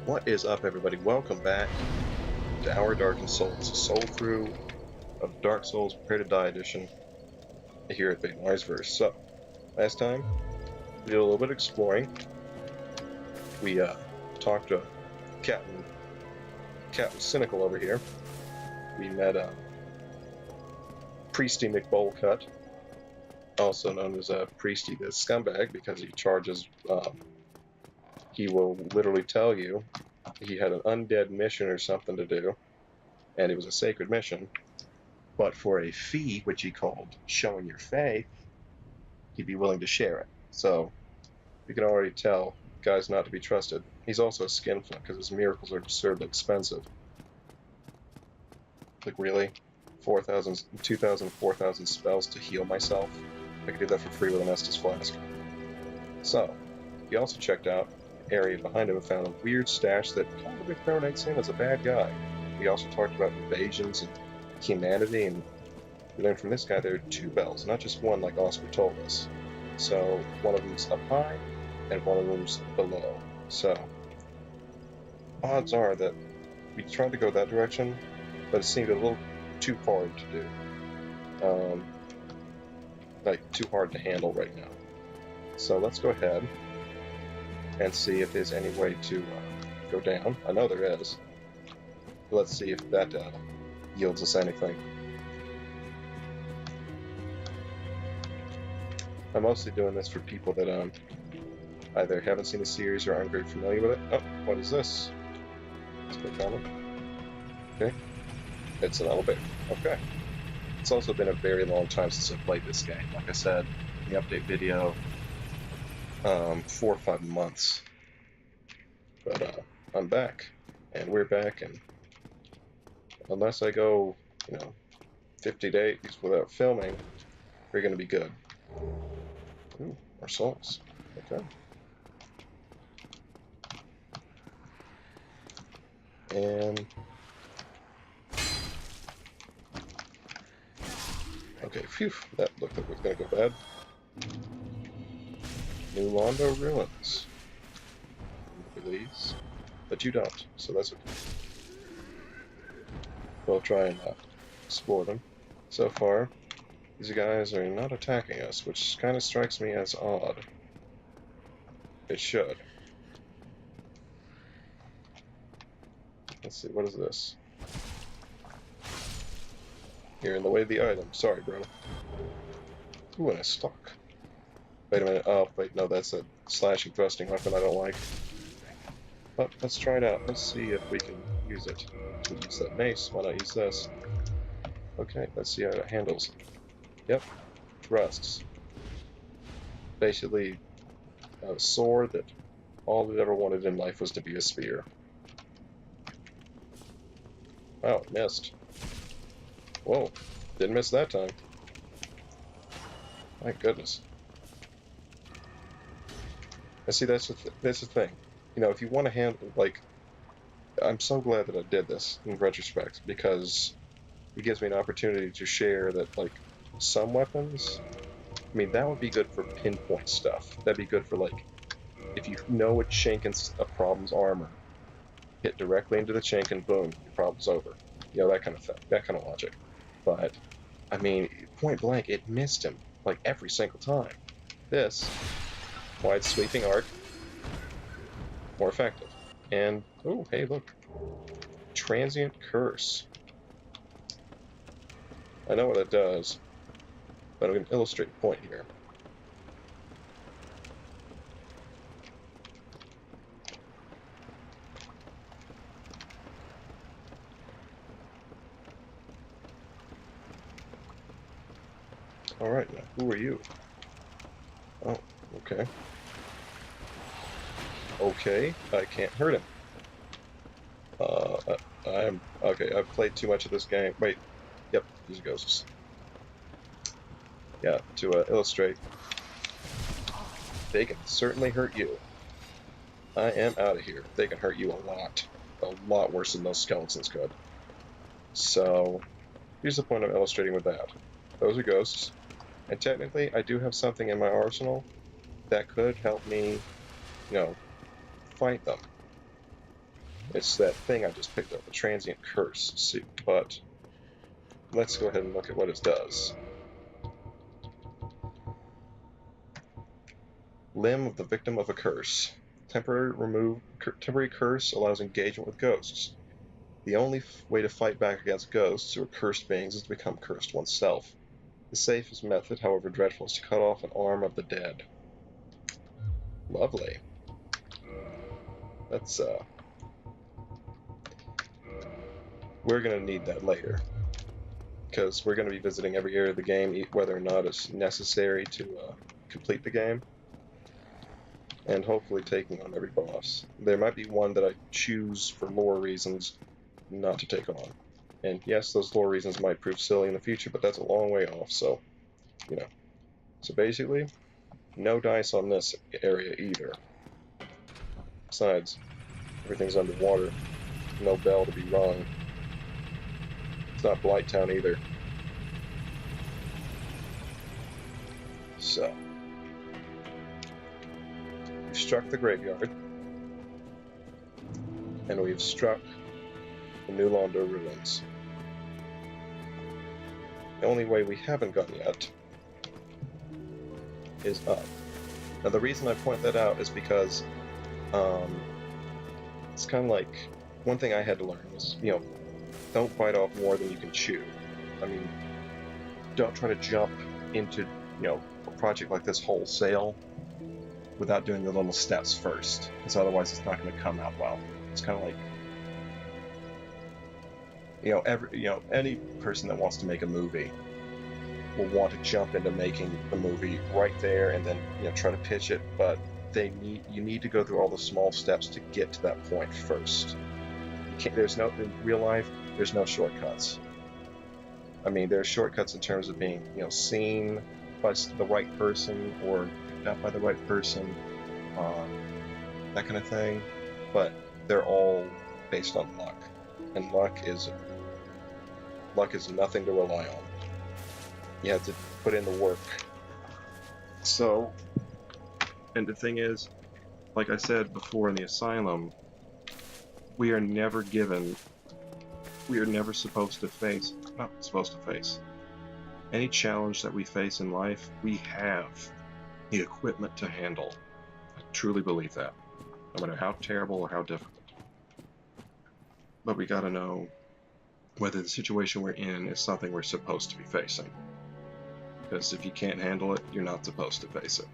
What is up, everybody? Welcome back to our Darkened Souls, Soulthrough of Dark Souls Prepare to Die edition here at Fate Verse. So, last time, we did a little bit of exploring. We talked to Captain Cynical over here. We met Priesty McBowlcut, also known as Priesty the Scumbag, because he charges... he will literally tell you he had an undead mission or something to do, and it was a sacred mission, but for a fee, which he called showing your faith, he'd be willing to share it. So you can already tell the guy's not to be trusted. He's also a skinflint because his miracles are absurdly expensive. Like, really? 4,000, 2,000, 4,000 spells to heal myself? I could do that for free with an Estus flask. So, he also checked out area behind him and found a weird stash that probably pronates him as a bad guy. We also talked about invasions and humanity, and we learned from this guy there are two bells, not just one like Oscar told us. So one of them's up high and one of them's below. So odds are that we tried to go that direction, but it seemed a little too hard to do. Like, too hard to handle right now. So let's go ahead and see if there's any way to go down. I know there is. Let's see if that yields us anything. I'm mostly doing this for people that either haven't seen the series or aren't very familiar with it. Oh, what is this? Let's click on it. Okay. It's an elevator. Okay. It's also been a very long time since I played this game. Like I said in the update video, 4 or 5 months, but I'm back, and we're back, and unless I go, 50 days without filming, we're gonna be good. Ooh, more souls. Okay. And okay, phew, that looked like it was gonna go bad. New Londo Ruins. Look at these. But you don't, so that's okay. We'll try and explore them. So far, these guys are not attacking us, which kind of strikes me as odd. It should. Let's see, what is this? You're in the way of the item. Sorry, bro. Ooh, and a stock. Wait a minute. Oh, wait, no, that's a slashing thrusting weapon I don't like. But let's try it out. Let's see if we can use it. We'll use that mace. Why not use this? Okay, let's see how it handles. Yep. Thrusts. Basically, a sword that all it ever wanted in life was to be a spear. Wow, it missed. Whoa. Didn't miss that time. My goodness. And see, that's the thing. If you want to handle, like, I'm so glad that I did this in retrospect, because it gives me an opportunity to share that, like, some weapons, I mean, that would be good for pinpoint stuff. That'd be good for, like, if you know a chink in a problem's armor, hit directly into the chink and boom, your problem's over. That kind of thing, that kind of logic. But, I mean, point blank, it missed him, like, every single time. This, wide sweeping arc, more effective. And, oh, hey, look. Transient Curse. I know what it does, but I'm going to illustrate the point here. Alright, now, who are you? Oh, okay. Okay, I can't hurt him. Okay, I've played too much of this game. Wait, yep, these ghosts. Yeah, to illustrate, they can certainly hurt you. I am out of here. They can hurt you a lot worse than those skeletons could. So, here's the point of illustrating with that. Those are ghosts, and technically, I do have something in my arsenal that could help me, fight them. It's that thing I just picked up, the transient curse. See, but let's go ahead and look at what it does. Limb of the victim of a curse. Temporary curse allows engagement with ghosts. The only way to fight back against ghosts or cursed beings is to become cursed oneself. The safest method, however dreadful, is to cut off an arm of the dead. Lovely. That's, we're going to need that later, because we're going to be visiting every area of the game, whether or not it's necessary to complete the game, and hopefully taking on every boss. There might be one that I choose for lore reasons not to take on. And yes, those lore reasons might prove silly in the future, but that's a long way off, so, you know. So basically, no dice on this area either. Besides, everything's underwater. No bell to be rung. It's not Blighttown either. So, we've struck the graveyard, and we've struck the New Londo ruins. The only way we haven't gone yet is up. Now the reason I point that out is because it's kind of like, one thing I had to learn was, you know, don't bite off more than you can chew. I mean, don't try to jump into, you know, a project like this wholesale without doing the little steps first, because otherwise it's not going to come out well. It's kind of like, any person that wants to make a movie will want to jump into making the movie right there and then, try to pitch it, but you need to go through all the small steps to get to that point first. In real life, there's no shortcuts. I mean, there's shortcuts in terms of being, seen by the right person or picked up by the right person, that kind of thing, but they're all based on luck, and luck is nothing to rely on. You have to put in the work. So, and the thing is, like I said before in the asylum, we are never supposed to face any challenge that we face in life. We have the equipment to handle. I truly believe that, no matter how terrible or how difficult. But we gotta know whether the situation we're in is something we're supposed to be facing. Because if you can't handle it, you're not supposed to face it.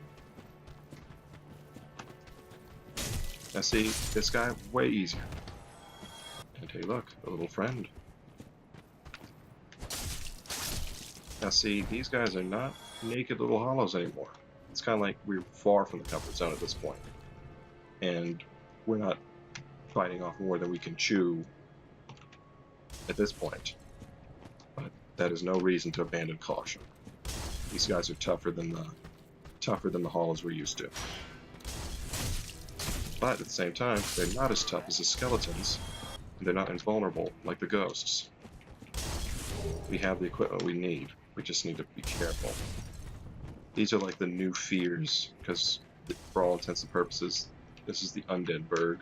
Now see, this guy, way easier. And hey look, a little friend. Now see, these guys are not naked little hollows anymore. It's kind of like we're far from the comfort zone at this point. And we're not fighting off more than we can chew at this point. But that is no reason to abandon caution. These guys are tougher than the hollows we're used to. But at the same time, they're not as tough as the skeletons, and they're not invulnerable like the ghosts. We have the equipment we need. We just need to be careful. These are like the new fears, because for all intents and purposes, this is the undead burg.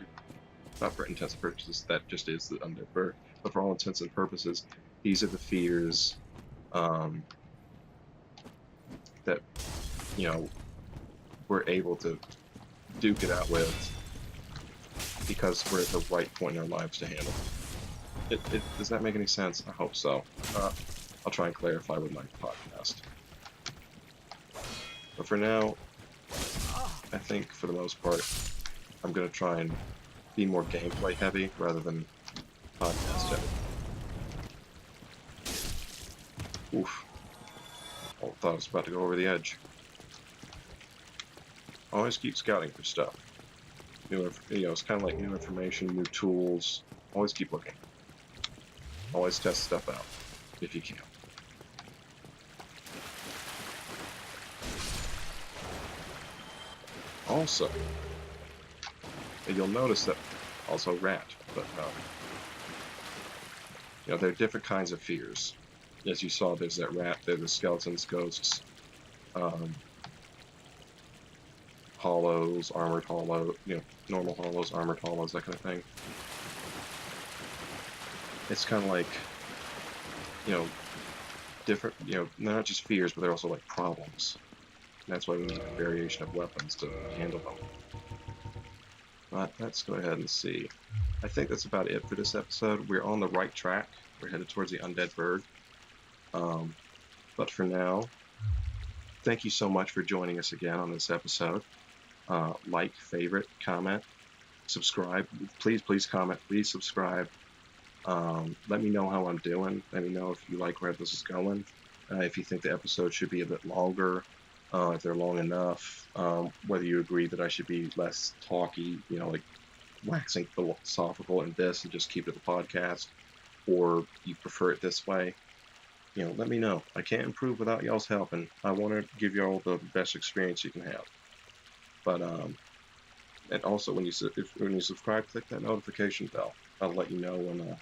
Not for intents and purposes, that just is the undead burg. But for all intents and purposes, these are the fears that, we're able to duke it out with because we're at the right point in our lives to handle it. Does that make any sense? I hope so. I'll try and clarify with my podcast. But for now, I think for the most part, I'm going to try and be more gameplay heavy rather than podcast heavy. Oof. I thought I was about to go over the edge. Always keep scouting for stuff. It's kind of like new information, new tools. Always keep looking. Always test stuff out, if you can. Also, you'll notice that, also rat, but there are different kinds of fears. As you saw, there's that rat, there's the skeletons, ghosts, hollows, armored hollow, normal hollows, armored hollows, that kind of thing. it's kind of like, you know, different, you know, not just fears, but they're also like problems. And that's why we need a variation of weapons to handle them. But let's go ahead and see. I think that's about it for this episode. We're on the right track. We're headed towards the undead bird. But for now, thank you so much for joining us again on this episode. Like, favorite, comment, subscribe. Please comment. Please subscribe. Let me know how I'm doing. Let me know if you like where this is going. If you think the episode should be a bit longer, if they're long enough. Whether you agree that I should be less talky, you know, like waxing philosophical in this and just keep it a podcast, or you prefer it this way. You know, let me know. I can't improve without y'all's help, and I want to give y'all the best experience you can have. But and also when you subscribe, click that notification bell. I'll let you know when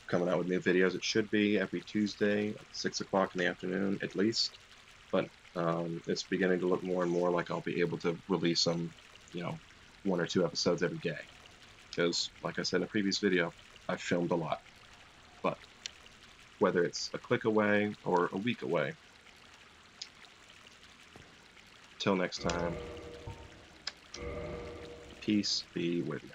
coming out with new videos. It should be every Tuesday at 6 o'clock in the afternoon at least. But it's beginning to look more and more like I'll be able to release them, you know, 1 or 2 episodes every day. Because, like I said in a previous video, I've filmed a lot. But whether it's a click away or a week away, till next time, peace be with you.